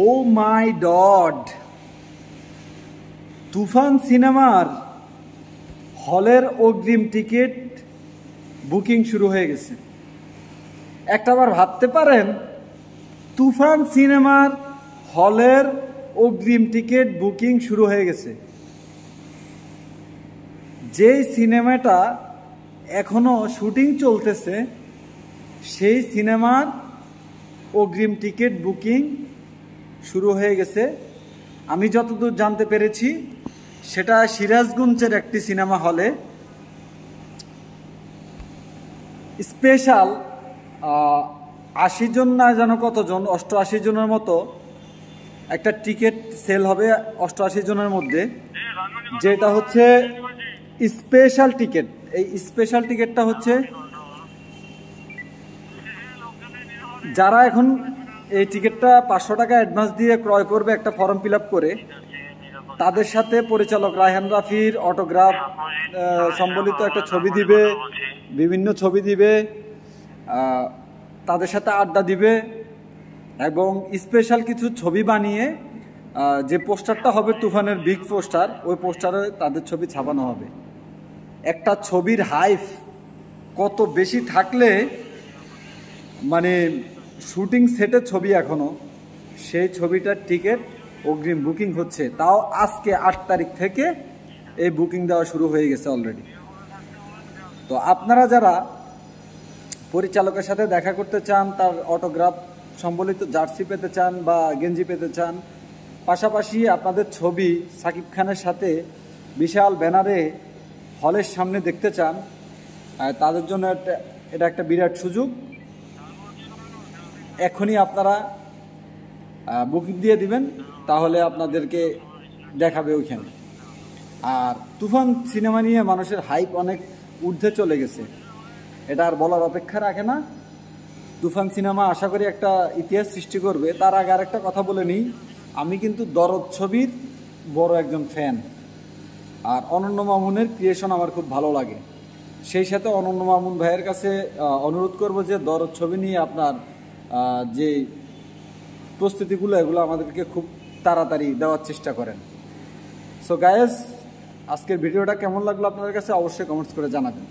ও মাই god, তুফান সিনেমার হলের অগ্রিম টিকিট বুকিং শুরু হয়ে গেছে। একটাবার ভাবতে পারেন, তুফান সিনেমার হলের অগ্রিম টিকিট বুকিং শুরু হয়ে গেছে। যেই সিনেমাটা এখনো শুটিং চলতেছে সেই সিনেমার অগ্রিম টিকিট বুকিং শুরু হয়ে গেছে। আমি যতদূর জানতে পেরেছি সেটা সিরাজগঞ্জের একটি সিনেমা হলে স্পেশাল 80 জন না যেন কতজন, 88 জনের মতো একটা টিকিট সেল হবে 88 জনের মধ্যে, যেটা হচ্ছে স্পেশাল টিকিট। এই স্পেশাল টিকিটটা হচ্ছে যারা এখন এই টিকিটটা 500 টাকা অ্যাডভান্স দিয়ে ক্রয় করবে একটা ফর্ম ফিল আপ করে, তাদের সাথে পরিচালক রায়হান রাফির অটোগ্রাফ সম্বলিত একটা ছবি দিবে, বিভিন্ন ছবি দিবে, তাদের সাথে আড্ডা দিবে এবং স্পেশাল কিছু ছবি বানিয়ে যে পোস্টারটা হবে তুফানের বিগ পোস্টার, ওই পোস্টারে তাদের ছবি ছাপানো হবে। একটা ছবির হাইপ কত বেশি থাকলে মানে শুটিং সেটের ছবি এখনো, সেই ছবিটার টিকিট অগ্রিম বুকিং হচ্ছে। তাও আজকে 8 তারিখ থেকে এই বুকিং দেওয়া শুরু হয়ে গেছে অলরেডি। তো আপনারা যারা পরিচালকের সাথে দেখা করতে চান, তার অটোগ্রাফ সম্বলিত জার্সি পেতে চান বা গেঞ্জি পেতে চান, পাশাপাশি আপনাদের ছবি সাকিব খানের সাথে বিশাল ব্যানারে হলের সামনে দেখতে চান, তাদের জন্য এটা একটা বিরাট সুযোগ। এখনই আপনারা বুকিং দিয়ে দিবেন, তাহলে আপনাদেরকে দেখাবে ওইখানে। আর তুফান সিনেমা নিয়ে মানুষের হাইপ অনেক ঊর্ধ্বে চলে গেছে, এটা আর বলার অপেক্ষা রাখে না। তুফান সিনেমা আশা করি একটা ইতিহাস সৃষ্টি করবে। তার আগে আর একটা কথা বলে নিই, আমি কিন্তু দরদ ছবির বড় একজন ফ্যান, আর অনন্য মামুনের ক্রিয়েশন আমার খুব ভালো লাগে। সেই সাথে অনন্য মামুন ভাইয়ের কাছে অনুরোধ করব যে দরদ ছবি নিয়ে আপনার যে প্রস্তুতিগুলো, এগুলো আমাদেরকে খুব তাড়াতাড়ি দেওয়ার চেষ্টা করেন। সো গাইস, আজকের ভিডিওটা কেমন লাগলো আপনাদের কাছে অবশ্যই কমেন্টস করে জানাবেন।